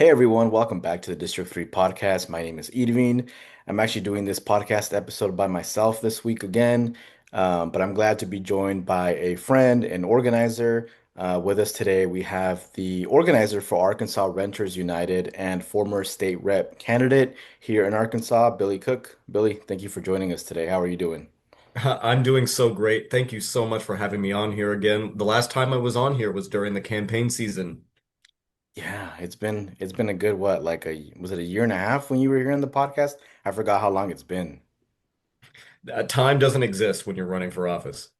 Hey everyone, welcome back to the District 3 podcast. My name is Irvin. I'm actually doing this podcast episode by myself this week again, but I'm glad to be joined by a friend and organizer. With us today, we have the organizer for Arkansas Renters United and former state rep candidate here in Arkansas, Billy Cook. Billy, thank you for joining us today. How are you doing? I'm doing so great. Thank you so much for having me on here again. The last time I was on here was during the campaign season. Yeah, it's been a good what, like was it a year and a half when you were here on the podcast? I forgot how long it's been. Time doesn't exist when you're running for office.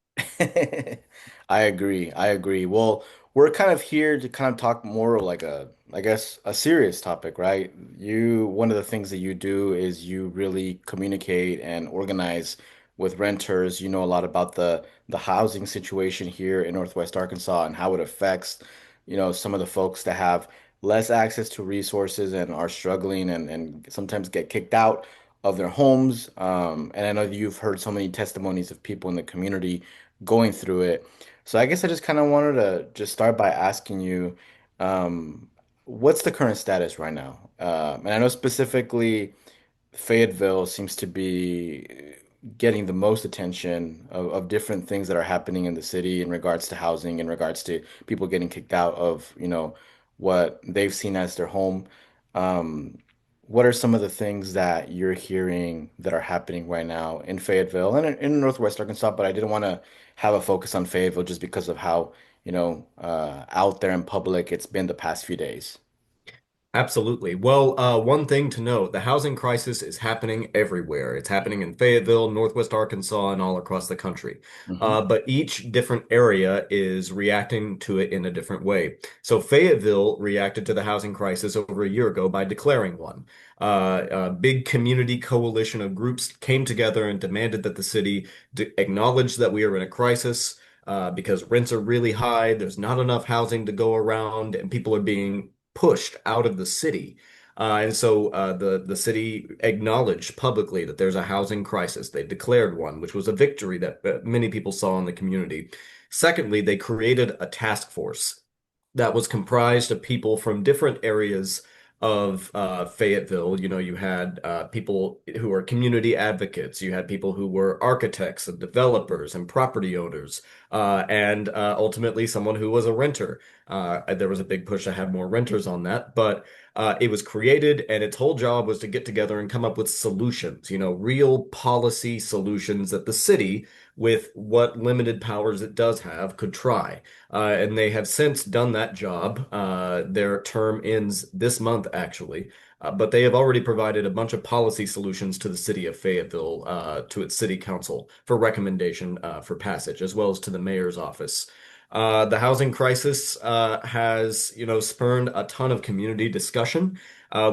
I agree. I agree. Well, we're kind of here to kind of talk more like I guess, a serious topic, right? One of the things that you do is you really communicate and organize with renters. You know a lot about the housing situation here in Northwest Arkansas and how it affects, some of the folks that have less access to resources and are struggling and sometimes get kicked out of their homes. And I know that you've heard so many testimonies of people in the community going through it. So I guess I just kind of wanted to just start by asking you, what's the current status right now? And I know specifically Fayetteville seems to be getting the most attention of different things that are happening in the city in regards to housing, in regards to people getting kicked out of, what they've seen as their home. Um, what are some of the things that you're hearing that are happening right now in Fayetteville and in Northwest Arkansas? But I didn't want to have a focus on Fayetteville just because of how, out there in public it's been the past few days. Absolutely. Well, one thing to note, the housing crisis is happening everywhere. It's happening in Fayetteville, Northwest Arkansas, and all across the country. Hmm. But each different area is reacting to it in a different way. So Fayetteville reacted to the housing crisis over a year ago by declaring one. A big community coalition of groups came together and demanded that the city acknowledge that we are in a crisis. Because rents are really high, there's not enough housing to go around, and people are being pushed out of the city. And so the city acknowledged publicly that there's a housing crisis. They declared one, which was a victory that many people saw in the community. Secondly, they created a task force that was comprised of people from different areas of Fayetteville. You know, you had people who were community advocates, you had people who were architects and developers and property owners, and ultimately someone who was a renter. There was a big push to have more renters on that, but it was created, and its whole job was to get together and come up with solutions, you know, real policy solutions that the city, with what limited powers it does have, could try. And they have since done that job. Their term ends this month, actually. But they have already provided a bunch of policy solutions to the city of Fayetteville, to its city council for recommendation for passage, as well as to the mayor's office. The housing crisis has, you know, spurned a ton of community discussion.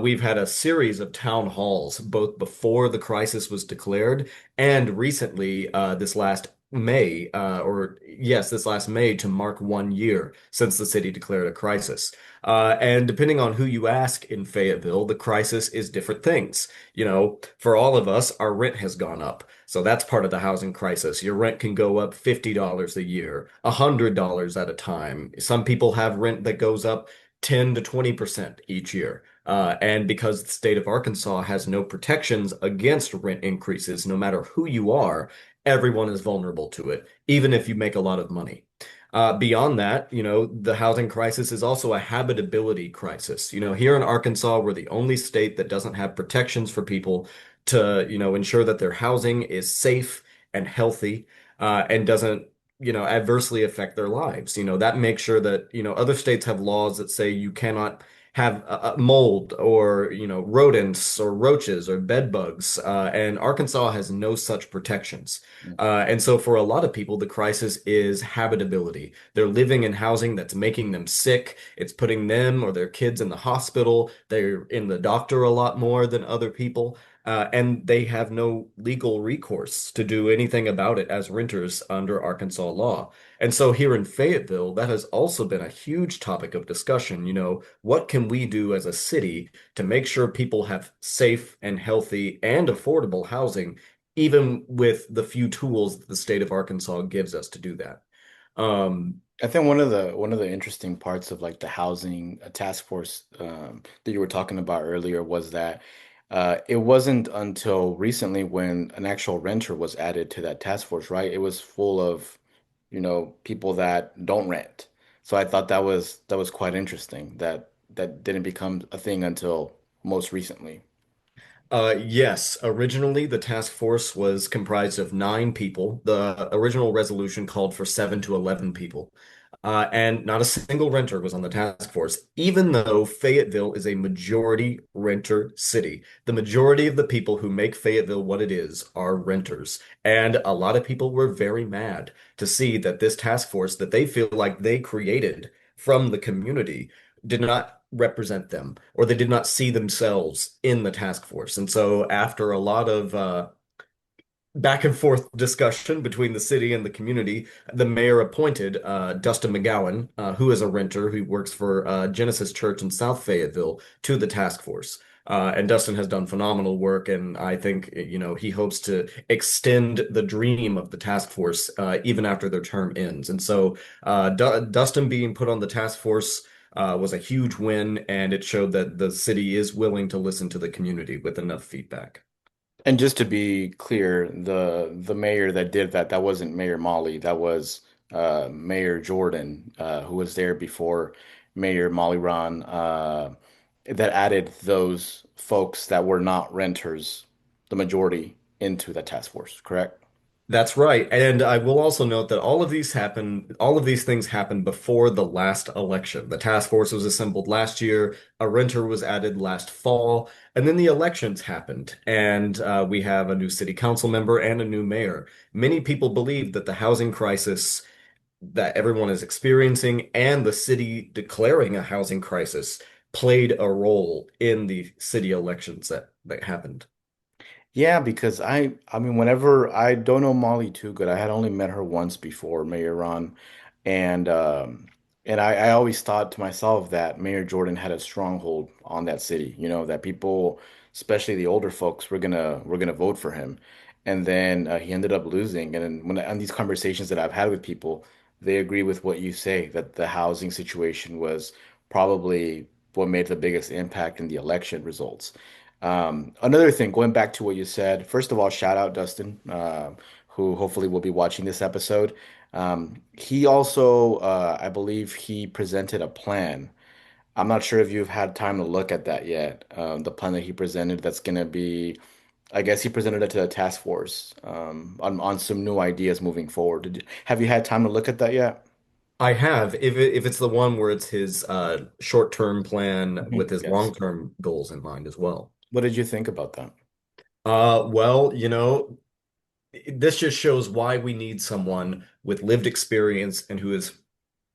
We've had a series of town halls, both before the crisis was declared and recently, this last May, or yes, this last May to mark 1 year since the city declared a crisis. And depending on who you ask in Fayetteville, the crisis is different things. You know, for all of us, our rent has gone up. So that's part of the housing crisis. Your rent can go up $50 a year, $100 at a time. Some people have rent that goes up 10 to 20% each year. And because the state of Arkansas has no protections against rent increases, no matter who you are, everyone is vulnerable to it, even if you make a lot of money. Beyond that, you know, the housing crisis is also a habitability crisis. You know, here in Arkansas, we're the only state that doesn't have protections for people to, you know, ensure that their housing is safe and healthy, and doesn't, you know, adversely affect their lives. You know, that makes sure that, you know, other states have laws that say you cannot have mold or, you know, rodents or roaches or bed bugs, and Arkansas has no such protections. And so for a lot of people, the crisis is habitability. They're living in housing that's making them sick. It's putting them or their kids in the hospital. They're in the doctor a lot more than other people. And they have no legal recourse to do anything about it as renters under Arkansas law. And so here in Fayetteville, that has also been a huge topic of discussion. You know, what can we do as a city to make sure people have safe and healthy and affordable housing, even with the few tools that the state of Arkansas gives us to do that? Um, I think one of the interesting parts of like the housing task force that you were talking about earlier was that it wasn't until recently when an actual renter was added to that task force, right? It was full of, people that don't rent. So I thought that was quite interesting that that didn't become a thing until most recently. Yes, originally the task force was comprised of 9 people. The original resolution called for 7 to 11 people. And not a single renter was on the task force, even though Fayetteville is a majority renter city. The majority of the people who make Fayetteville what it is are renters. And a lot of people were very mad to see that this task force that they feel like they created from the community did not represent them, or they did not see themselves in the task force. And so, after a lot of back and forth discussion between the city and the community, the mayor appointed Dustin McGowan, who is a renter who works for Genesis Church in South Fayetteville, to the task force. And Dustin has done phenomenal work, and I think, he hopes to extend the dream of the task force even after their term ends. And so, Dustin being put on the task force was a huge win, and it showed that the city is willing to listen to the community with enough feedback. And just to be clear, the mayor that did that, that wasn't Mayor Molly. That was Mayor Jordan, who was there before Mayor Molly Ron, that added those folks that were not renters, the majority, into the task force, correct? That's right. And I will also note that all of these things happened before the last election. The task force was assembled last year, a renter was added last fall, and then the elections happened. And we have a new city council member and a new mayor. Many people believe that the housing crisis that everyone is experiencing and the city declaring a housing crisis played a role in the city elections that happened. Yeah, because I mean whenever I don't know Molly too good. I had only met her once before, Mayor Ron. And I always thought to myself that Mayor Jordan had a stronghold on that city, that people, especially the older folks, were gonna vote for him. And then he ended up losing. And then when on these conversations that I've had with people, they agree with what you say, that the housing situation was probably what made the biggest impact in the election results. Another thing, going back to what you said, first of all, shout out Dustin, who hopefully will be watching this episode. He also, I believe he presented a plan. I'm not sure if you've had time to look at that yet. The plan that he presented that's going to be, I guess he presented it to the task force on some new ideas moving forward. Have you had time to look at that yet? I have, if it's the one where it's his short-term plan with Mhm. his Yes. long-term goals in mind as well. What did you think about that? Well, this just shows why we need someone with lived experience and who is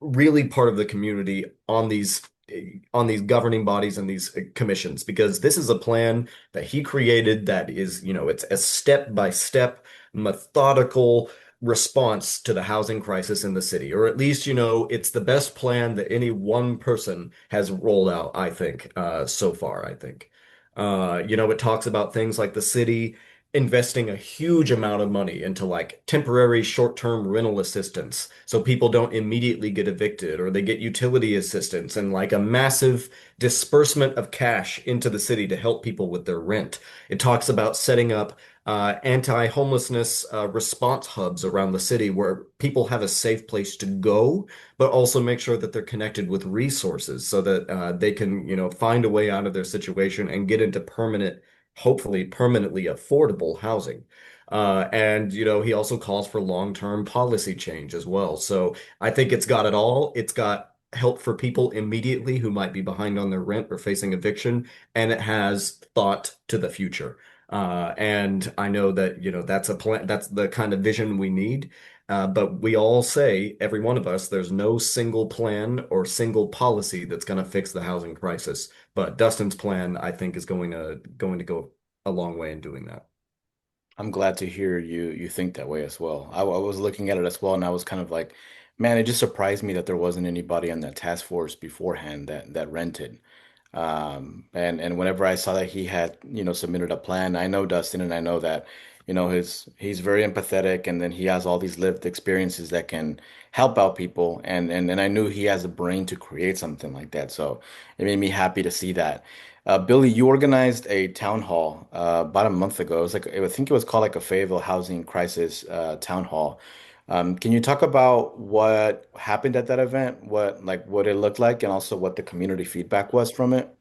really part of the community on these governing bodies and these commissions, because this is a plan that he created that is, it's a step-by-step methodical response to the housing crisis in the city, or at least, it's the best plan that any one person has rolled out, I think, so far, I think. It talks about things like the city investing a huge amount of money into like temporary short-term rental assistance so people don't immediately get evicted, or they get utility assistance, and like a massive disbursement of cash into the city to help people with their rent. It talks about setting up anti-homelessness response hubs around the city where people have a safe place to go, but also make sure that they're connected with resources so that they can, find a way out of their situation and get into hopefully permanently affordable housing. And he also calls for long-term policy change as well. So I think it's got it all. It's got help for people immediately who might be behind on their rent or facing eviction, and it has thought to the future. And I know that, that's a plan, that's the kind of vision we need. But we all say, every one of us, there's no single plan or single policy that's going to fix the housing crisis. But Dustin's plan, I think, is going to go a long way in doing that. I'm glad to hear you think that way as well. I was looking at it as well, and I was kind of like, man, it just surprised me that there wasn't anybody on that task force beforehand that rented. And whenever I saw that he had, submitted a plan, I know Dustin and I know that, he's very empathetic and then he has all these lived experiences that can help out people. And I knew he has a brain to create something like that. So it made me happy to see that. Billy, you organized a town hall about a month ago. It was like, I think it was called like a Fayetteville Housing Crisis town hall. Can you talk about what happened at that event, what it looked like, and also what the community feedback was from it?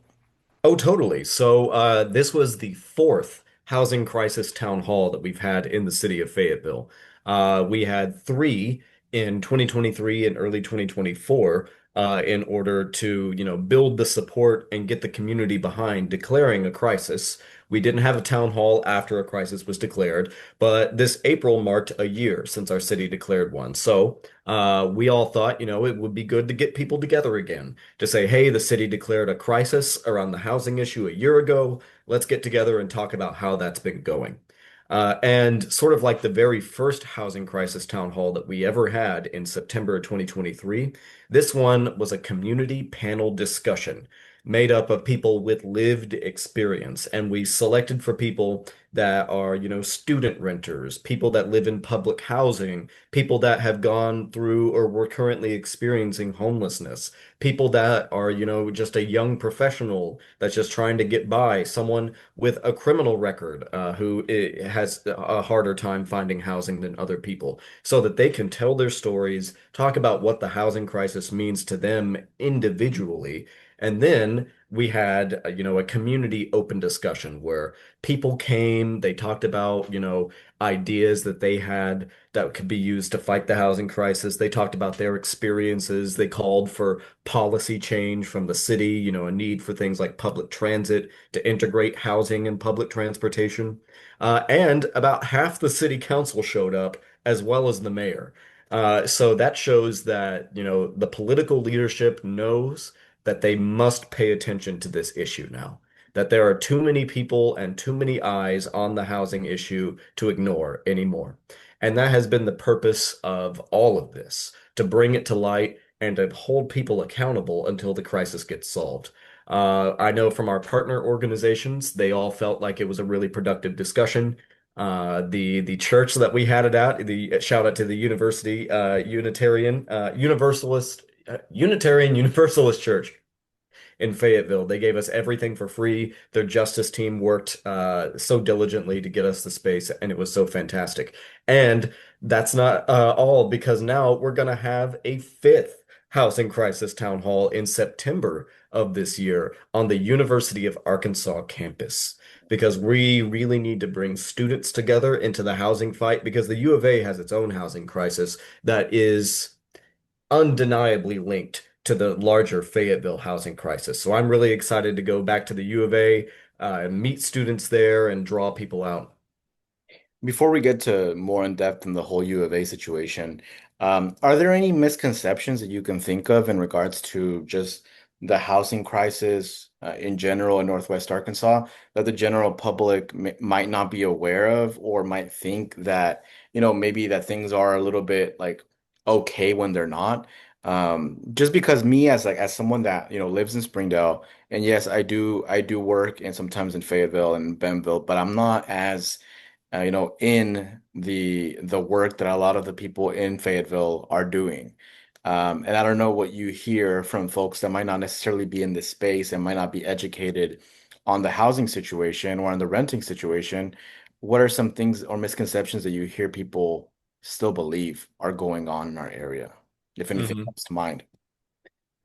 Oh, totally. So, this was the fourth housing crisis town hall that we've had in the city of Fayetteville. We had three in 2023 and early 2024 in order to, build the support and get the community behind declaring a crisis. We didn't have a town hall after a crisis was declared, but this April marked a year since our city declared one. So, we all thought, it would be good to get people together again to say, hey, the city declared a crisis around the housing issue a year ago. Let's get together and talk about how that's been going. And sort of like the very first housing crisis town hall that we ever had in September 2023, this one was a community panel discussion made up of people with lived experience. And we selected for people that are, student renters, people that live in public housing, people that have gone through or were currently experiencing homelessness, people that are, just a young professional that's just trying to get by, someone with a criminal record who has a harder time finding housing than other people, so that they can tell their stories, talk about what the housing crisis means to them individually. And then we had, a community open discussion where people came, they talked about, ideas that they had that could be used to fight the housing crisis. They talked about their experiences. They called for policy change from the city, a need for things like public transit to integrate housing and public transportation. And about half the city council showed up, as well as the mayor. So that shows that, the political leadership knows that they must pay attention to this issue now, that there are too many people and too many eyes on the housing issue to ignore anymore. And that has been the purpose of all of this, to bring it to light and to hold people accountable until the crisis gets solved. I know from our partner organizations, they all felt like it was a really productive discussion. The church that we had it at, the shout out to the University Unitarian Universalist Church in Fayetteville. They gave us everything for free. Their justice team worked so diligently to get us the space, and it was so fantastic. And that's not all, because now we're going to have a fifth housing crisis town hall in September of this year on the University of Arkansas campus. Because we really need to bring students together into the housing fight, because the U of A has its own housing crisis that is undeniably linked to the larger Fayetteville housing crisis. So I'm really excited to go back to the U of A, and meet students there and draw people out. Before we get to more in depth in the whole U of A situation, are there any misconceptions that you can think of in regards to just the housing crisis in general in Northwest Arkansas that the general public might not be aware of or might think that, maybe that things are a little bit like okay when they're not? Just because me as someone that, lives in Springdale, and yes, I do work and sometimes in Fayetteville and Bentonville, but I'm not as in the work that a lot of the people in Fayetteville are doing. And I don't know what you hear from folks that might not necessarily be in this space and might not be educated on the housing situation or on the renting situation. What are some things or misconceptions that you hear people still believe are going on in our area, if anything Mhm. comes to mind?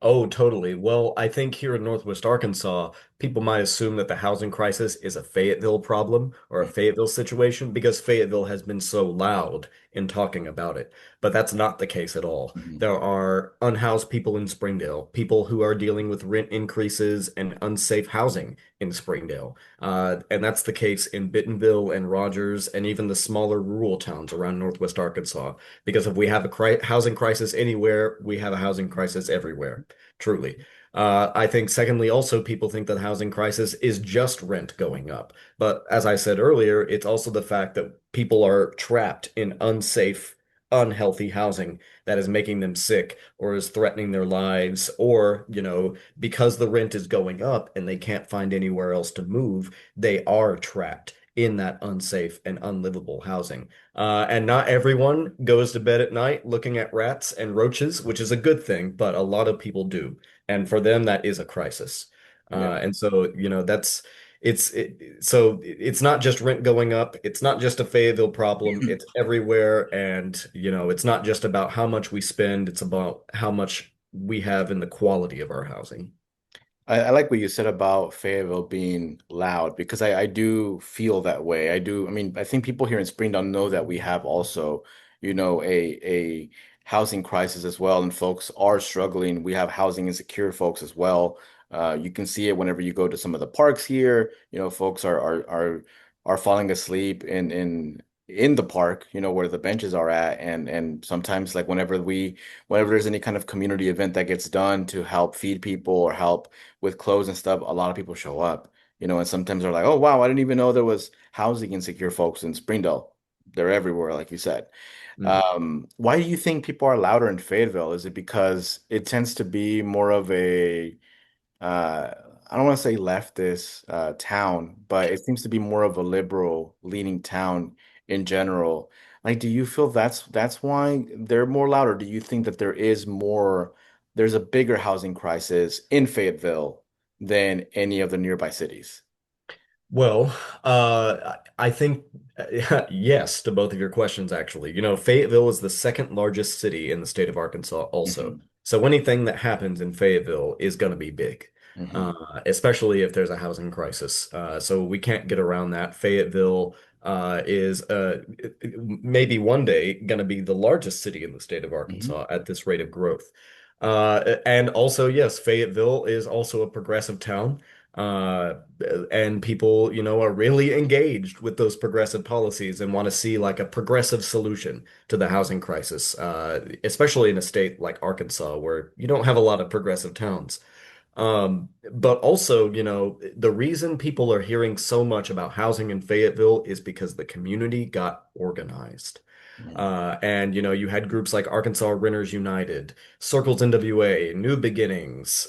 Oh, totally. Well, I think here in Northwest Arkansas, people might assume that the housing crisis is a Fayetteville problem or a Fayetteville situation because Fayetteville has been so loud in talking about it. But that's not the case at all. Mhm. There are unhoused people in Springdale, people who are dealing with rent increases and unsafe housing in Springdale. And that's the case in Bentonville and Rogers and even the smaller rural towns around Northwest Arkansas. Because if we have a housing crisis anywhere, we have a housing crisis everywhere. Truly. I think, secondly, also people think that the housing crisis is just rent going up. But as I said earlier, it's also the fact that people are trapped in unsafe unhealthy housing that is making them sick or is threatening their lives, or, because the rent is going up and they can't find anywhere else to move, they are trapped in that unsafe and unlivable housing. And not everyone goes to bed at night looking at rats and roaches, which is a good thing, but a lot of people do. And for them, that is a crisis. Yeah. And so, so it's not just rent going up. It's not just a Fayetteville problem. It's everywhere. And, it's not just about how much we spend. It's about how much we have in the quality of our housing. I like what you said about Fayetteville being loud because I do feel that way. I do. I mean, I think people here in Springdale know that we have also, a housing crisis as well, and folks are struggling. We have housing insecure folks as well. You can see it whenever you go to some of the parks here. Folks are falling asleep in the park, where the benches are at, and sometimes like whenever there's any kind of community event that gets done to help feed people or help with clothes and stuff, a lot of people show up, and sometimes they're like, oh, wow, I didn't even know there was housing insecure folks in Springdale. They're everywhere, like you said. Mm. Why do you think people are louder in Fayetteville? Is it because it tends to be more of a uh, I don't want to say leftist town, but it seems to be more of a liberal leaning town in general. Like, do you feel that's why they're more loud, or do you think that there's a bigger housing crisis in Fayetteville than any of the nearby cities? Well, I think yes to both of your questions, actually. Fayetteville is the second largest city in the state of Arkansas, also. Hmm. So anything that happens in Fayetteville is going to be big, Hmm. especially if there's a housing crisis. So we can't get around that. Fayetteville is maybe one day going to be the largest city in the state of Hmm. Arkansas at this rate of growth. And also, yes, Fayetteville is also a progressive town. Uh, and people, are really engaged with those progressive policies and want to see like a progressive solution to the housing crisis, especially in a state like Arkansas where you don't have a lot of progressive towns. But also, the reason people are hearing so much about housing in Fayetteville is because the community got organized. And you had groups like Arkansas Renters United, Circles NWA, New Beginnings,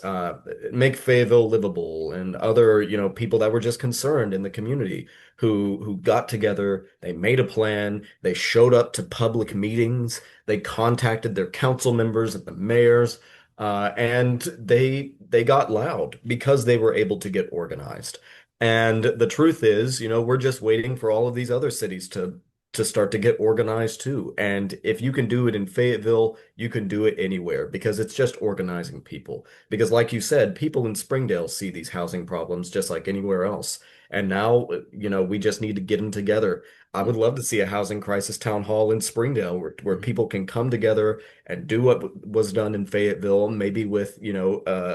Make Fayetteville Livable, and other people that were just concerned in the community who got together. They made a plan. They showed up to public meetings. They contacted their council members and the mayors, and they got loud because they were able to get organized. And the truth is, we're just waiting for all of these other cities to start to get organized too. And if you can do it in Fayetteville, you can do it anywhere because it's just organizing people. Because like you said, people in Springdale see these housing problems just like anywhere else. And now, we just need to get them together. I would love to see a housing crisis town hall in Springdale where people can come together and do what was done in Fayetteville, maybe with,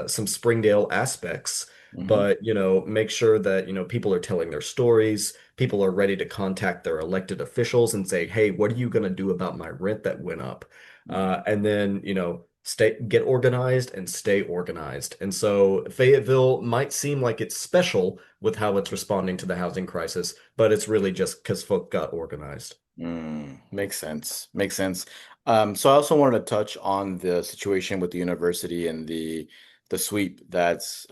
some Springdale aspects, Hmm. but, make sure that, people are telling their stories. People are ready to contact their elected officials and say, hey, what are you going to do about my rent that went up? And then, get organized and stay organized. And so Fayetteville might seem like it's special with how it's responding to the housing crisis, but it's really just because folk got organized. Makes sense. Makes sense. So I also wanted to touch on the situation with the university and the sweep that's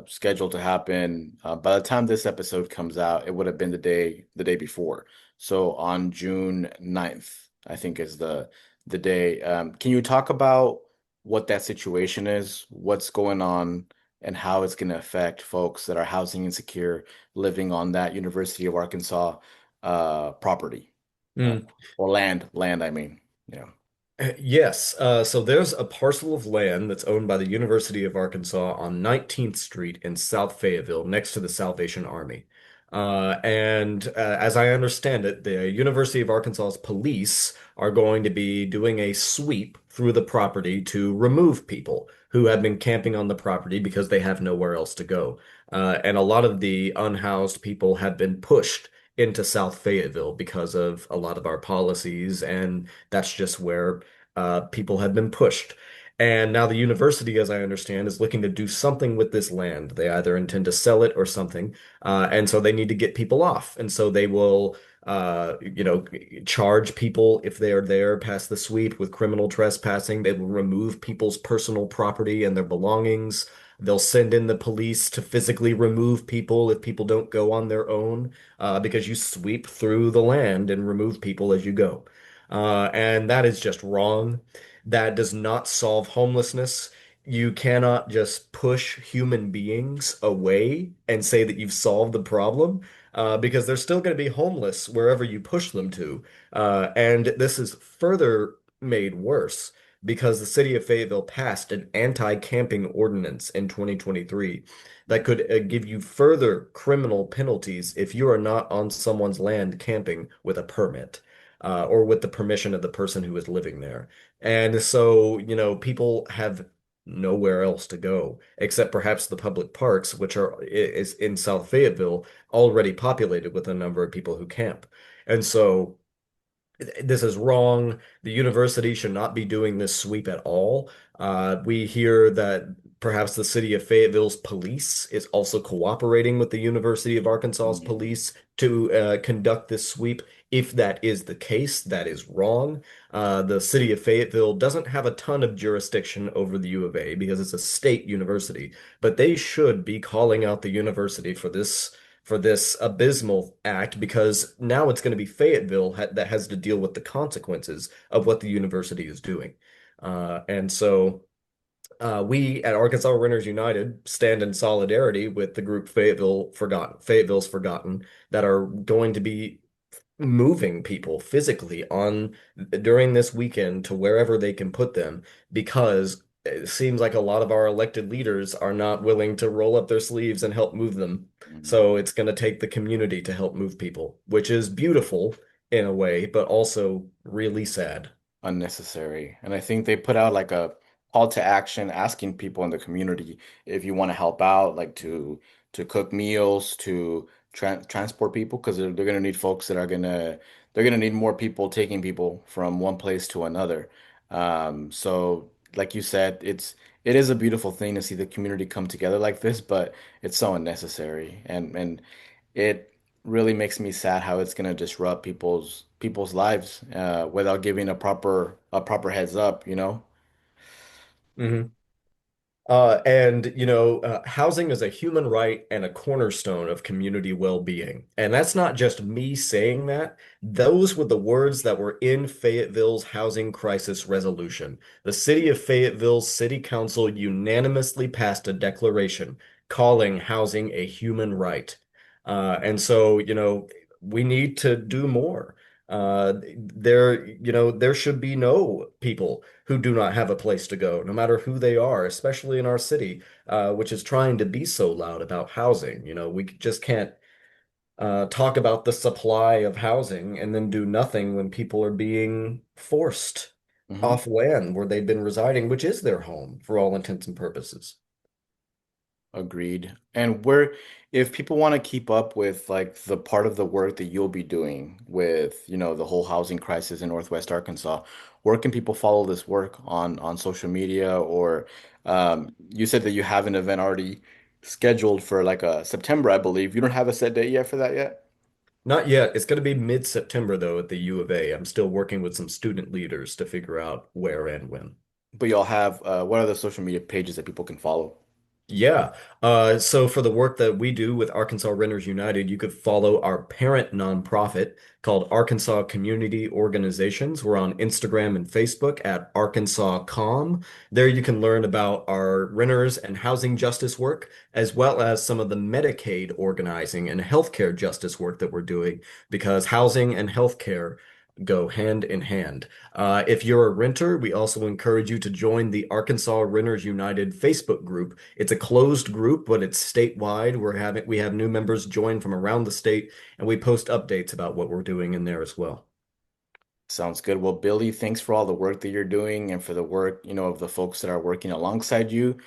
scheduled to happen. By the time this episode comes out, it would have been the day before. So on June 9th, I think is the day. Can you talk about what that situation is, what's going on, and how it's going to affect folks that are housing insecure living on that University of Arkansas property? uh, Mm. or land, I mean. Yeah. Yes. So there's a parcel of land that's owned by the University of Arkansas on 19th Street in South Fayetteville, next to the Salvation Army. And as I understand it, the University of Arkansas's police are going to be doing a sweep through the property to remove people who have been camping on the property because they have nowhere else to go. And a lot of the unhoused people have been pushed into South Fayetteville because of a lot of our policies, and that's just where people have been pushed. And now the university, as I understand, is looking to do something with this land. They either intend to sell it or something. And so they need to get people off. And so they will charge people if they are there past the sweep with criminal trespassing. They will remove people's personal property and their belongings. They'll send in the police to physically remove people if people don't go on their own, because you sweep through the land and remove people as you go. And that is just wrong. That does not solve homelessness. You cannot just push human beings away and say that you've solved the problem, because they're still going to be homeless wherever you push them to. And this is further made worse because the city of Fayetteville passed an anti-camping ordinance in 2023 that could give you further criminal penalties if you are not on someone's land camping with a permit, or with the permission of the person who is living there. And so, people have nowhere else to go except perhaps the public parks, which is in South Fayetteville, already populated with a number of people who camp. And so this is wrong. The university should not be doing this sweep at all. We hear that perhaps the city of Fayetteville's police is also cooperating with the University of Arkansas's Yeah. police to conduct this sweep. If that is the case, that is wrong. The city of Fayetteville doesn't have a ton of jurisdiction over the U of A because it's a state university, but they should be calling out the university for this abysmal act, because now it's going to be Fayetteville that has to deal with the consequences of what the university is doing. And so we at Arkansas Renters United stand in solidarity with the group Fayetteville's Forgotten, that are going to be moving people physically on during this weekend to wherever they can put them, because it seems like a lot of our elected leaders are not willing to roll up their sleeves and help move them. Mhm. So it's going to take the community to help move people, which is beautiful in a way, but also really sad. Unnecessary. And I think they put out like a call to action asking people in the community if you want to help out, like to cook meals, to transport people, because they're gonna need folks that are gonna they're gonna need more people taking people from one place to another. So like you said, it is a beautiful thing to see the community come together like this, but it's so unnecessary. And it really makes me sad how it's going to disrupt people's lives without giving a proper heads up, you know? Mhm. Housing is a human right and a cornerstone of community well-being. And that's not just me saying that. Those were the words that were in Fayetteville's housing crisis resolution. The city of Fayetteville's city council unanimously passed a declaration calling housing a human right. We need to do more. There should be no people who do not have a place to go, no matter who they are, especially in our city, which is trying to be so loud about housing. We just can't talk about the supply of housing and then do nothing when people are being forced Hmm. off land where they've been residing, which is their home for all intents and purposes. Agreed. And if people want to keep up with like the part of the work that you'll be doing with, the whole housing crisis in Northwest Arkansas, where can people follow this work on social media? Or you said that you have an event already scheduled for like a September, I believe. You don't have a set date yet for that yet? Not yet. It's going to be mid-September, though, at the U of A. I'm still working with some student leaders to figure out where and when. But y'all have what are the social media pages that people can follow? Yeah. So for the work that we do with Arkansas Renters United, you could follow our parent nonprofit called Arkansas Community Organizations. We're on Instagram and Facebook at Arkansas Com. There you can learn about our renters and housing justice work, as well as some of the Medicaid organizing and healthcare justice work that we're doing, because housing and healthcare go hand in hand. If you're a renter, we also encourage you to join the Arkansas Renters United Facebook group. It's a closed group, but it's statewide. We have new members join from around the state, and we post updates about what we're doing in there as well. Sounds good. Well, Billy, thanks for all the work that you're doing and for the work, of the folks that are working alongside you.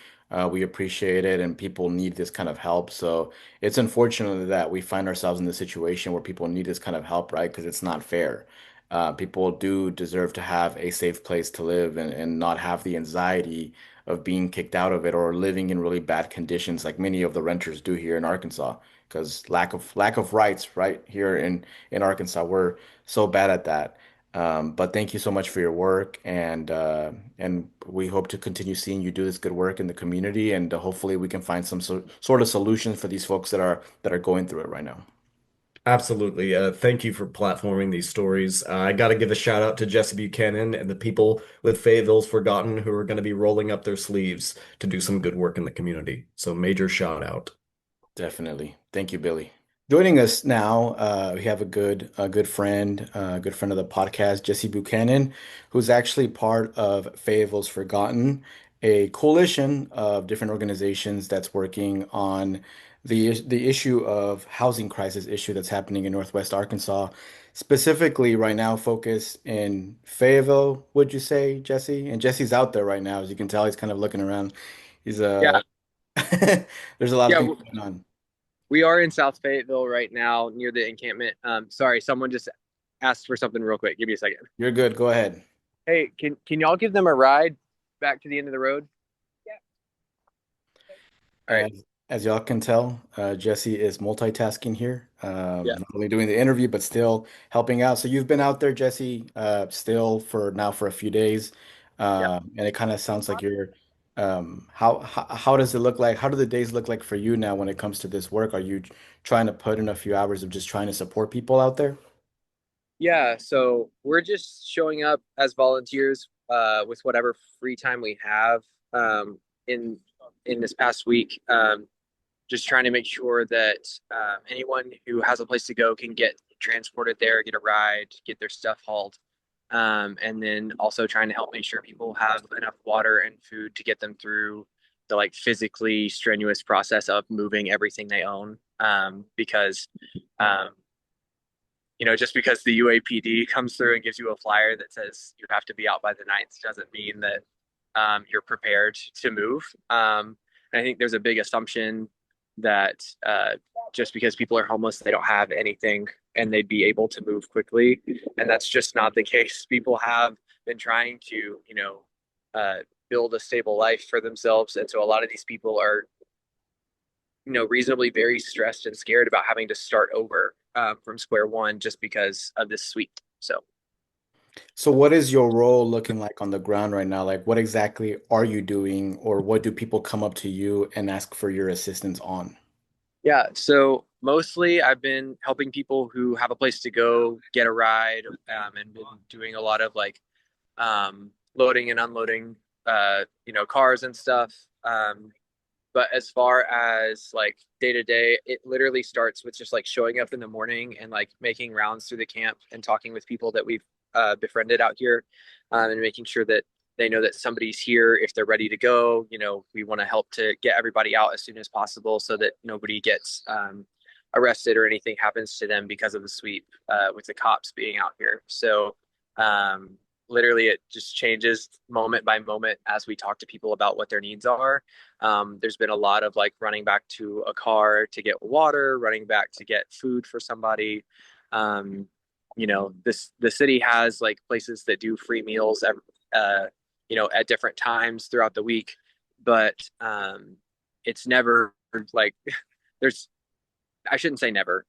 We appreciate it, and people need this kind of help. So it's unfortunate that we find ourselves in this situation where people need this kind of help, right? Because it's not fair. People do deserve to have a safe place to live and not have the anxiety of being kicked out of it or living in really bad conditions like many of the renters do here in Arkansas because lack of rights right here in Arkansas. We're so bad at that. But thank you so much for your work, and we hope to continue seeing you do this good work in the community, and hopefully we can find some sort of solutions for these folks that are going through it right now. Absolutely. Thank you for platforming these stories. I got to give a shout out to Jesse Buchanan and the people with Fayetteville's Forgotten who are going to be rolling up their sleeves to do some good work in the community. So major shout out. Definitely. Thank you, Billy. Joining us now, we have a good friend of the podcast, Jesse Buchanan, who's actually part of Fayetteville's Forgotten, a coalition of different organizations that's working on the issue of housing crisis issue that's happening in Northwest Arkansas, specifically right now focused in Fayetteville, would you say, Jesse? And Jesse's out there right now, as you can tell, he's kind of looking around. He's Yeah, there's a lot of yeah, things going on. we are in South Fayetteville right now near the encampment. Sorry, someone just asked for something real quick. Give me a second. You're good. Go ahead. Hey, can y'all give them a ride back to the end of the road? All right. As y'all can tell, Jesse is multitasking here, Yeah, not only doing the interview, but still helping out. So you've been out there, Jesse, still for a few days. yeah. And it kind of sounds like you're, how does it look like? How do the days look like for you now when it comes to this work? Are you trying to put in a few hours of just trying to support people out there? Yeah, so we're just showing up as volunteers with whatever free time we have in this past week. Just trying to make sure that anyone who has a place to go can get transported there, get a ride, get their stuff hauled. And then also trying to help make sure people have enough water and food to get them through the like physically strenuous process of moving everything they own. Because um, just because the UAPD comes through and gives you a flyer that says you have to be out by the ninth doesn't mean that you're prepared to move. And I think there's a big assumption that just because people are homeless, they don't have anything and they'd be able to move quickly. And that's just not the case. People have been trying to, uh, build a stable life for themselves. And so a lot of these people are, reasonably very stressed and scared about having to start over from square one just because of this sweep. So, So what is your role looking like on the ground right now? Like, what exactly are you doing, or what do people come up to you and ask for your assistance on? yeah. So mostly I've been helping people who have a place to go get a ride and been doing a lot of like loading and unloading, cars and stuff. But as far as like day to day, it literally starts with just like showing up in the morning and like making rounds through the camp and talking with people that we've befriended out here, and making sure that they know that somebody's here if they're ready to go. We want to help to get everybody out as soon as possible so that nobody gets arrested or anything happens to them because of the sweep with the cops being out here. So um, literally it just changes moment by moment as we talk to people about what their needs are. There's been a lot of like running back to a car to get water, running back to get food for somebody. Um, the city has like places that do free meals, at different times throughout the week, but it's never like there's I shouldn't say never.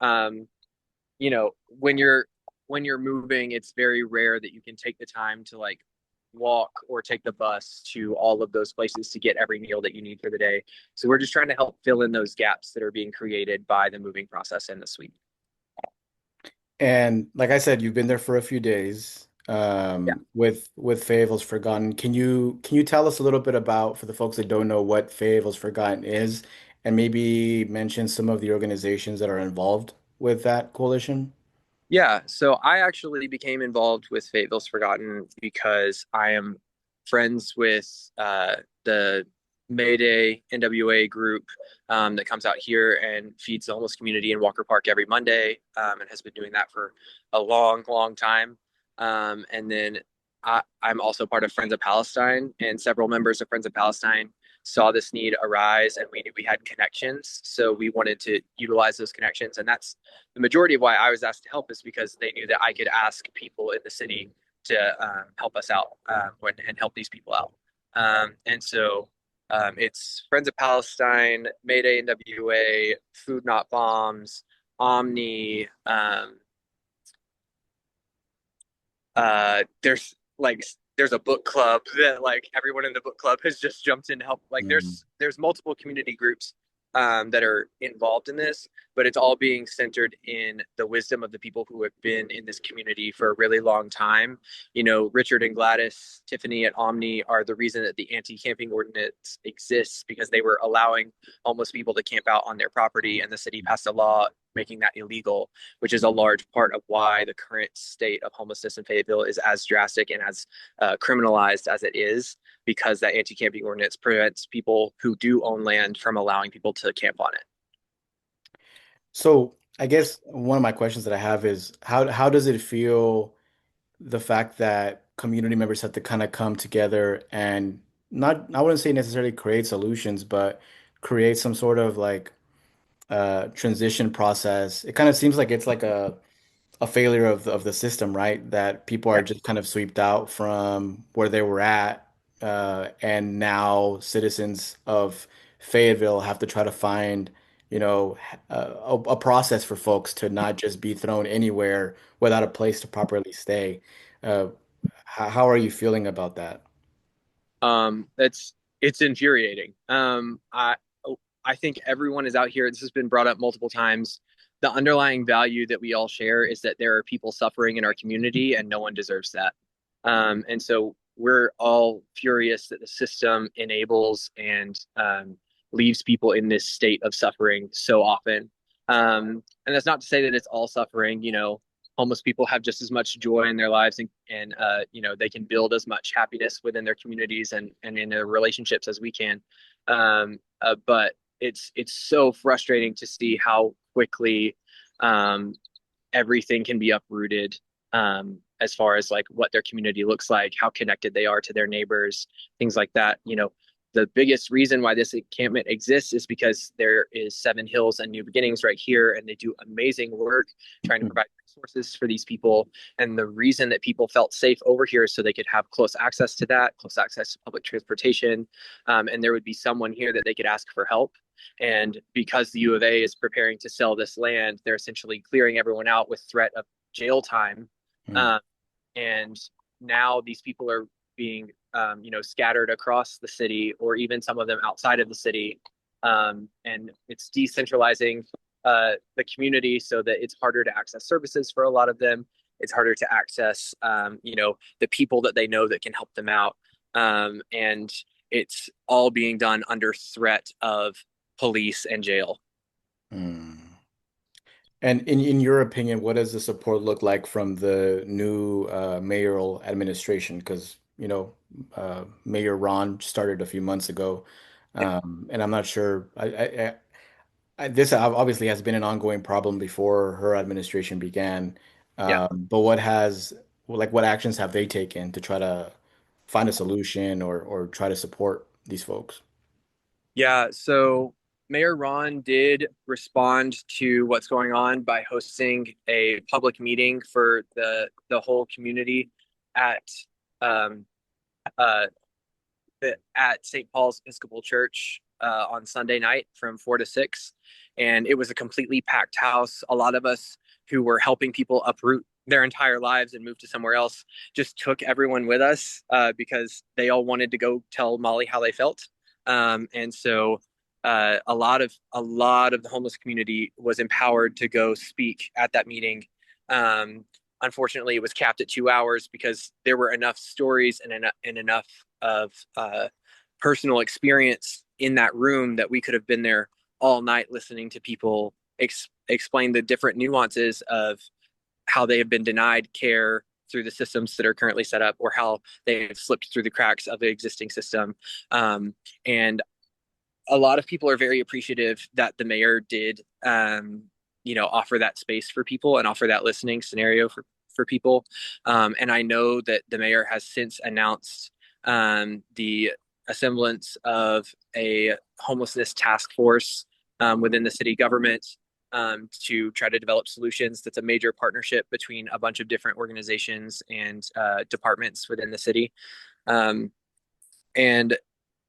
When you're moving, it's very rare that you can take the time to like walk or take the bus to all of those places to get every meal that you need for the day. So we're just trying to help fill in those gaps that are being created by the moving process and the sweep. And like I said, you've been there for a few days, Yeah. with Fayetteville's Forgotten. Can you tell us a little bit about, for the folks that don't know, what Fayetteville's Forgotten is, and maybe mention some of the organizations that are involved with that coalition? Yeah, so I actually became involved with Fayetteville's Forgotten because I am friends with the Mayday NWA group that comes out here and feeds the homeless community in Walker Park every Monday, and has been doing that for a long, long time. And then I'm also part of Friends of Palestine, and several members of Friends of Palestine saw this need arise, and we knew we had connections, so we wanted to utilize those connections, and that's the majority of why I was asked to help is because they knew that I could ask people in the city to help us out and help these people out. And so it's Friends of Palestine, Mayday NWA, Food Not Bombs, Omni. There's a book club that like everyone in the book club has just jumped in to help. Like Mm. there's multiple community groups that are involved in this, but it's all being centered in the wisdom of the people who have been in this community for a really long time. You know, Richard and Gladys Tiffany at Omni are the reason that the anti-camping ordinance exists, because they were allowing homeless people to camp out on their property, and the city passed a law making that illegal, which is a large part of why the current state of homelessness in Fayetteville is as drastic and as criminalized as it is, because that anti-camping ordinance prevents people who do own land from allowing people to camp on it. So I guess one of my questions that I have is how does it feel the fact that community members have to kind of come together and not I wouldn't say necessarily create solutions, but create some sort of like transition process. It kind of seems like it's like a failure of the system, right? That people are Yeah. just kind of swept out from where they were at, and now citizens of Fayetteville have to try to find, a process for folks to not just be thrown anywhere without a place to properly stay. Uh, how are you feeling about that? That's it's infuriating. I think everyone is out here. This has been brought up multiple times. The underlying value that we all share is that there are people suffering in our community, and no one deserves that. And so we're all furious that the system enables and leaves people in this state of suffering so often. And that's not to say that it's all suffering. You know, homeless people have just as much joy in their lives, and you know, they can build as much happiness within their communities and in their relationships as we can. But it's so frustrating to see how quickly um, everything can be uprooted, as far as like what their community looks like, how connected they are to their neighbors, things like that. You know, the biggest reason why this encampment exists is because there is Seven Hills and New Beginnings right here, and they do amazing work trying to provide resources for these people. And the reason that people felt safe over here is so they could have close access to that, close access to public transportation, and there would be someone here that they could ask for help. And because the U of A is preparing to sell this land, they're essentially clearing everyone out with threat of jail time. Mm. Um, and now these people are being, you know, scattered across the city, or even some of them outside of the city. And it's decentralizing the community so that it's harder to access services for a lot of them. It's harder to access, you know, the people that they know that can help them out. And it's all being done under threat of police and jail. Mm. And in your opinion, what does the support look like from the new mayoral administration? Because, Mayor Ron started a few months ago, and I'm not sure. This obviously has been an ongoing problem before her administration began. Yeah. But what actions have they taken to try to find a solution or try to support these folks? Yeah, so Mayor Ron did respond to what's going on by hosting a public meeting for the whole community at um, uh, at St. Paul's Episcopal Church on Sunday night from 4 to 6, and it was a completely packed house. A lot of us who were helping people uproot their entire lives and move to somewhere else just took everyone with us because they all wanted to go tell Molly how they felt. And so a lot of the homeless community was empowered to go speak at that meeting. Um, Unfortunately, it was capped at 2 hours because there were enough stories and enough of personal experience in that room that we could have been there all night listening to people explain the different nuances of how they have been denied care through the systems that are currently set up, or how they have slipped through the cracks of the existing system. And a lot of people are very appreciative that the mayor did, you know, offer that space for people and offer that listening scenario for people. And I know that the mayor has since announced the assemblance of a homelessness task force within the city government to try to develop solutions. That's a major partnership between a bunch of different organizations and departments within the city. Um, And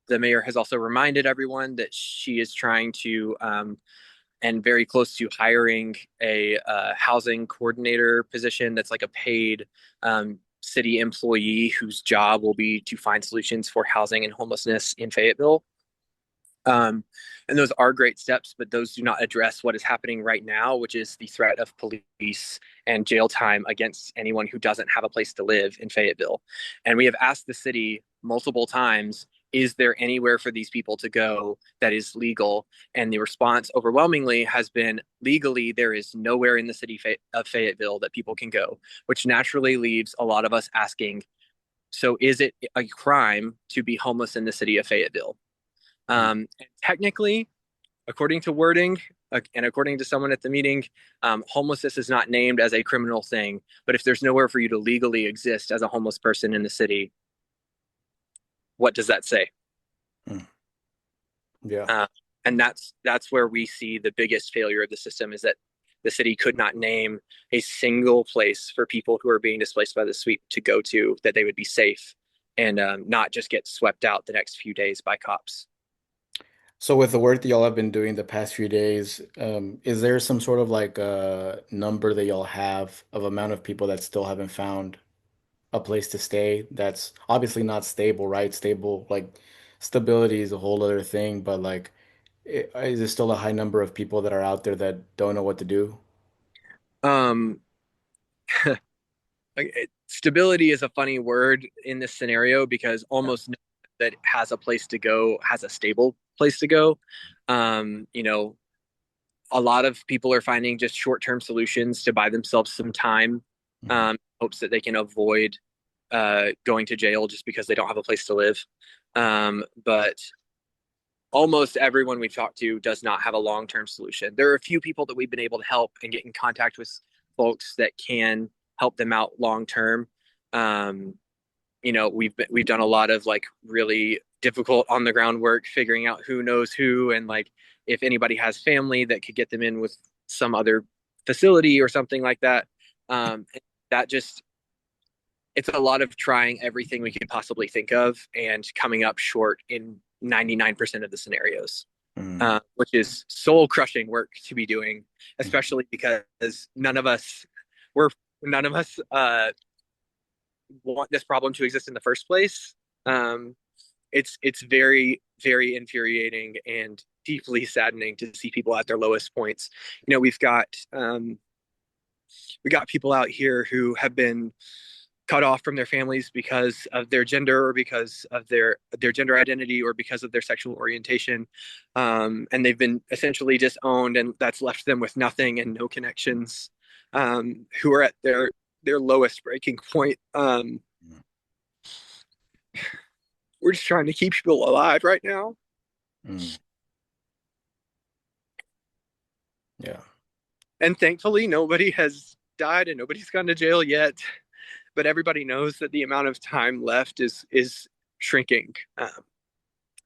the mayor has also reminded everyone that she is trying to and very close to hiring a housing coordinator position that's like a paid city employee whose job will be to find solutions for housing and homelessness in Fayetteville. Um, and those are great steps, but those do not address what is happening right now, which is the threat of police and jail time against anyone who doesn't have a place to live in Fayetteville. And we have asked the city multiple times, is there anywhere for these people to go that is legal? And the response overwhelmingly has been legally, there is nowhere in the city of Fayetteville that people can go, which naturally leaves a lot of us asking, so is it a crime to be homeless in the city of Fayetteville? And technically, according to wording and according to someone at the meeting, homelessness is not named as a criminal thing. But if there's nowhere for you to legally exist as a homeless person in the city, what does that say? Mm. Yeah. Uh, and that's where we see the biggest failure of the system is that the city could not name a single place for people who are being displaced by the sweep to go to that they would be safe and not just get swept out the next few days by cops. So with the work that y'all have been doing the past few days, is there some sort of like number that y'all have of amount of people that still haven't found a place to stay that's obviously not stable, right? Stable, like stability is a whole other thing, but like, is there still a high number of people that are out there that don't know what to do? Um, Stability is a funny word in this scenario because almost no one that has a place to go has a stable place to go. You know, a lot of people are finding just short-term solutions to buy themselves some time, Mhm. hopes that they can avoid going to jail just because they don't have a place to live. But almost everyone we've talked to does not have a long-term solution. There are a few people that we've been able to help and get in contact with folks that can help them out long term. Um, we've done a lot of like really difficult on the ground work, figuring out who knows who and like if anybody has family that could get them in with some other facility or something like that. Um, that just it's a lot of trying everything we could possibly think of and coming up short in 99% of the scenarios, Mm. which is soul crushing work to be doing, Mm. especially because we're none of us want this problem to exist in the first place. Um, it's very very infuriating and deeply saddening to see people at their lowest points. You know, we got people out here who have been cut off from their families because of their gender or because of their gender identity or because of their sexual orientation, and they've been essentially disowned, and that's left them with nothing and no connections. Who are at their lowest breaking point. We're just trying to keep people alive right now. Mm. Yeah. And thankfully, nobody has died and nobody's gone to jail yet. But everybody knows that the amount of time left is shrinking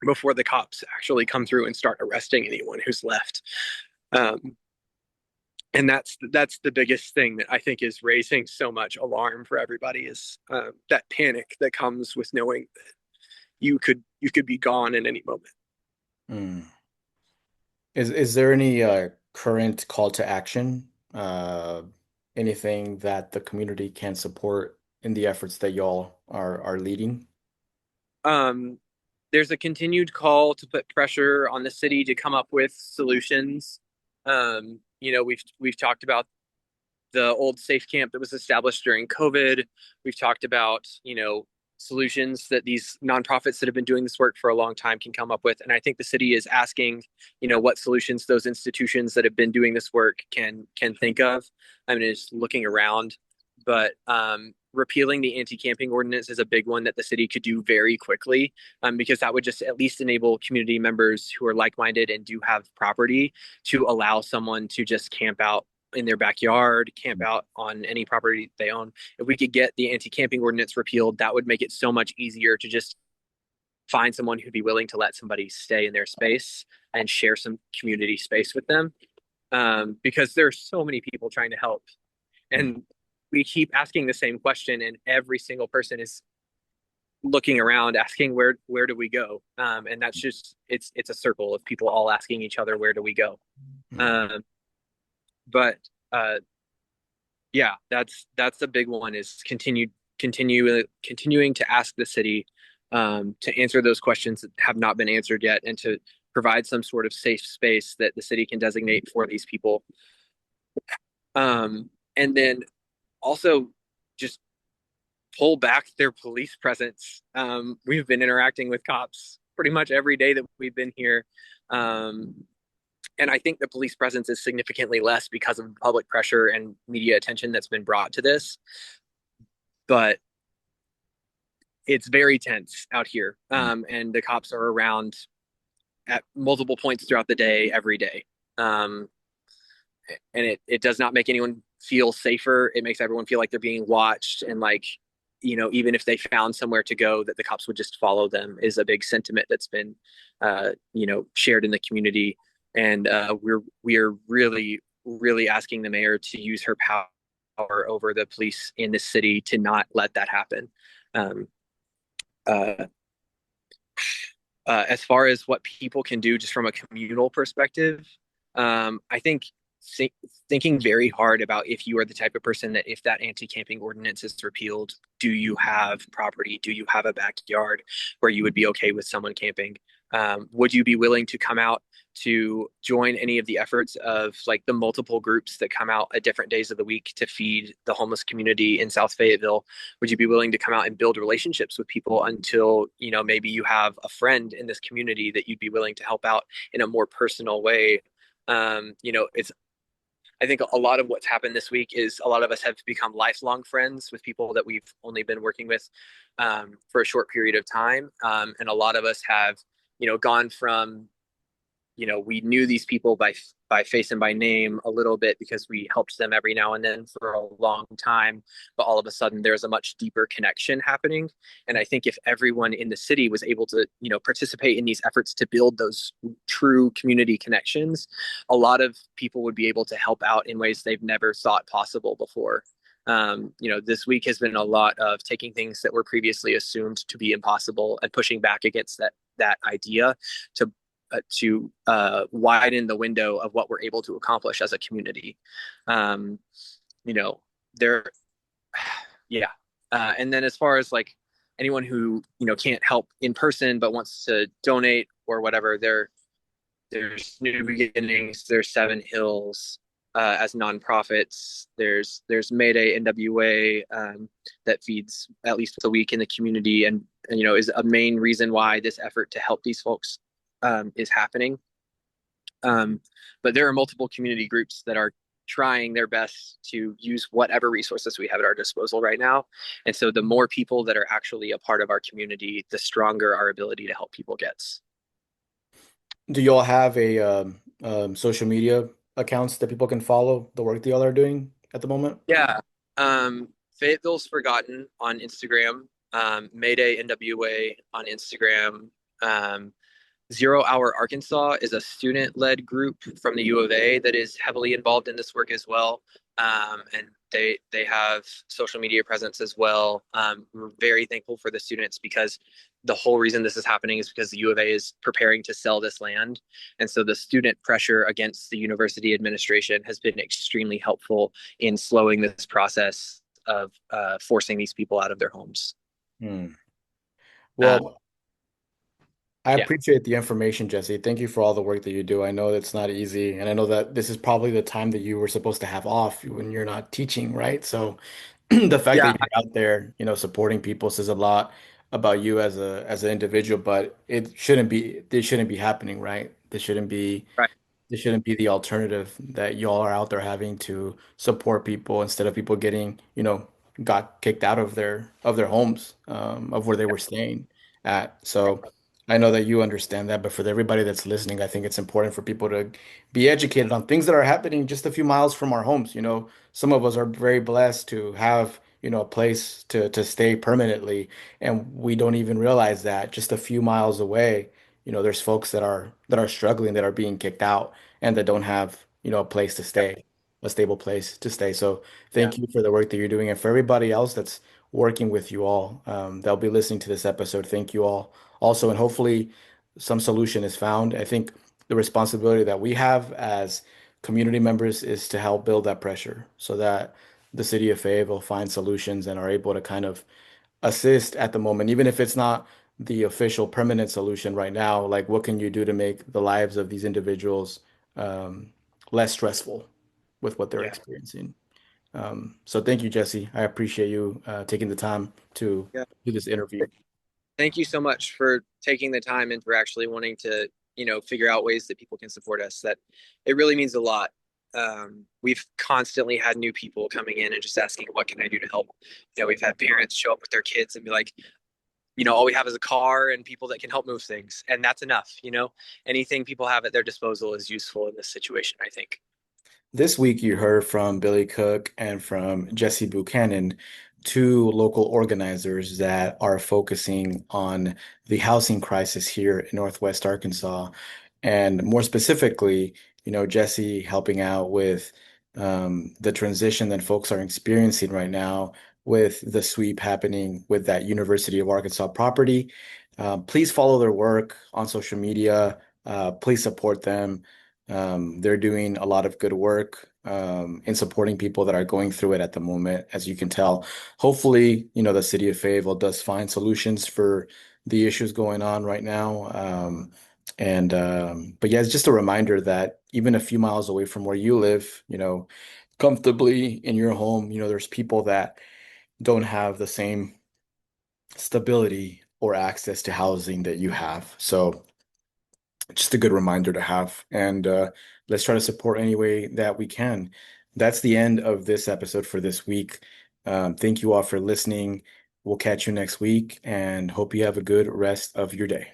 before the cops actually come through and start arresting anyone who's left. Um, and that's the biggest thing that I think is raising so much alarm for everybody is that panic that comes with knowing that you could be gone at any moment. Mm. Is there any current call to action? Anything that the community can support in the efforts that y'all are leading? Um, there's a continued call to put pressure on the city to come up with solutions. We've talked about the old safe camp that was established during COVID. We've talked about, solutions that these nonprofits that have been doing this work for a long time can come up with. And I think the city is asking, what solutions those institutions that have been doing this work can think of. I mean, it's looking around, but repealing the anti-camping ordinance is a big one that the city could do very quickly, because that would just at least enable community members who are like-minded and do have property to allow someone to just camp out in their backyard, camp out on any property they own. If we could get the anti-camping ordinance repealed, that would make it so much easier to just find someone who'd be willing to let somebody stay in their space and share some community space with them. Because there's so many people trying to help, Mm. and we keep asking the same question, and every single person is looking around, asking where do we go, and that's just it's a circle of people all asking each other where do we go. Mm. Um, but uh, yeah, that's a big one is continuing to ask the city to answer those questions that have not been answered yet, and to provide some sort of safe space that the city can designate for these people. And then also just pull back their police presence. We've been interacting with cops pretty much every day that we've been here. Um, and I think the police presence is significantly less because of public pressure and media attention that's been brought to this. But it's very tense out here. And the cops are around at multiple points throughout the day, every day. Um, and it does not make anyone feel safer. It makes everyone feel like they're being watched, and like, even if they found somewhere to go, that the cops would just follow them is a big sentiment that's been, shared in the community. And we are really, really asking the mayor to use her power over the police in this city to not let that happen. Um, uh, as far as what people can do just from a communal perspective, I think think, thinking very hard about if you are the type of person that if that anti-camping ordinance is repealed, do you have property? Do you have a backyard where you would be okay with someone camping? Would you be willing to come out to join any of the efforts of like the multiple groups that come out at different days of the week to feed the homeless community in South Fayetteville? Would you be willing to come out and build relationships with people until, maybe you have a friend in this community that you'd be willing to help out in a more personal way? It's I think a lot of what's happened this week is a lot of us have become lifelong friends with people that we've only been working with for a short period of time. And a lot of us have, gone from, we knew these people by face and by name a little bit because we helped them every now and then for a long time, but all of a sudden there's a much deeper connection happening. And I think if everyone in the city was able to, participate in these efforts to build those true community connections, a lot of people would be able to help out in ways they've never thought possible before. This week has been a lot of taking things that were previously assumed to be impossible and pushing back against that idea to widen the window of what we're able to accomplish as a community. Um, there, yeah. And then as far as like anyone who can't help in person but wants to donate or whatever, there's New Beginnings, there's Seven Hills. As nonprofits, there's Mayday NWA that feeds at least a week in the community, and is a main reason why this effort to help these folks is happening. But there are multiple community groups that are trying their best to use whatever resources we have at our disposal right now. And so the more people that are actually a part of our community, the stronger our ability to help people gets. Do y'all have a social media accounts that people can follow the work that y'all are doing at the moment? Yeah. Fayetteville's Forgotten on Instagram, Mayday NWA on Instagram. Zero Hour Arkansas is a student-led group from the U of A that is heavily involved in this work as well, and they have social media presence as well. We're very thankful for the students because the whole reason this is happening is because the U of A is preparing to sell this land, and so the student pressure against the university administration has been extremely helpful in slowing this process of forcing these people out of their homes. Hmm. Uh, Well, I yeah, appreciate the information, Jesse. Thank you for all the work that you do. I know it's not easy, and I know that this is probably the time that you were supposed to have off when you're not teaching, right? So the fact that yeah, you're out there, supporting people says a lot about you as an individual, but this shouldn't be happening, right? right, This shouldn't be the alternative that y'all are out there having to support people instead of people getting, got kicked out of their homes, of where they were staying at. So I know that you understand that, but for everybody that's listening, I think it's important for people to be educated on things that are happening just a few miles from our homes. Some of us are very blessed to have, a place to stay permanently, and we don't even realize that just a few miles away, there's folks that are struggling, that are being kicked out, and that don't have, a place to yeah, stay, a stable place to stay. So yeah, thank you for the work that you're doing. And for everybody else that's working with you all. They'll be listening to this episode. Thank you all. Also, and hopefully some solution is found. I think the responsibility that we have as community members is to help build that pressure so that the city of Fayetteville find solutions and are able to kind of assist at the moment, even if it's not the official permanent solution right now. Like, what can you do to make the lives of these individuals um, less stressful with what they're Yeah. experiencing? So thank you, Jesse. I appreciate you taking the time to Yeah. do this interview. Thank you so much for taking the time and for actually wanting to, figure out ways that people can support us. That it really means a lot. We've constantly had new people coming in and just asking, what can I do to help? We've had parents show up with their kids and be like, all we have is a car and people that can help move things. And that's enough. Anything people have at their disposal is useful in this situation, I think. This week, you heard from Billy Cook and from Jesse Buchanan, two local organizers that are focusing on the housing crisis here in Northwest Arkansas. And more specifically, Jesse helping out with the transition that folks are experiencing right now with the sweep happening with that University of Arkansas property. Please follow their work on social media. Please support them. They're doing a lot of good work in supporting people that are going through it at the moment, as you can tell. Hopefully, the city of Fayetteville does find solutions for the issues going on right now. But yeah, it's just a reminder that even a few miles away from where you live, comfortably in your home, there's people that don't have the same stability or access to housing that you have. So just a good reminder to have. And let's try to support any way that we can. That's the end of this episode for this week. Thank you all for listening. We'll catch you next week and hope you have a good rest of your day.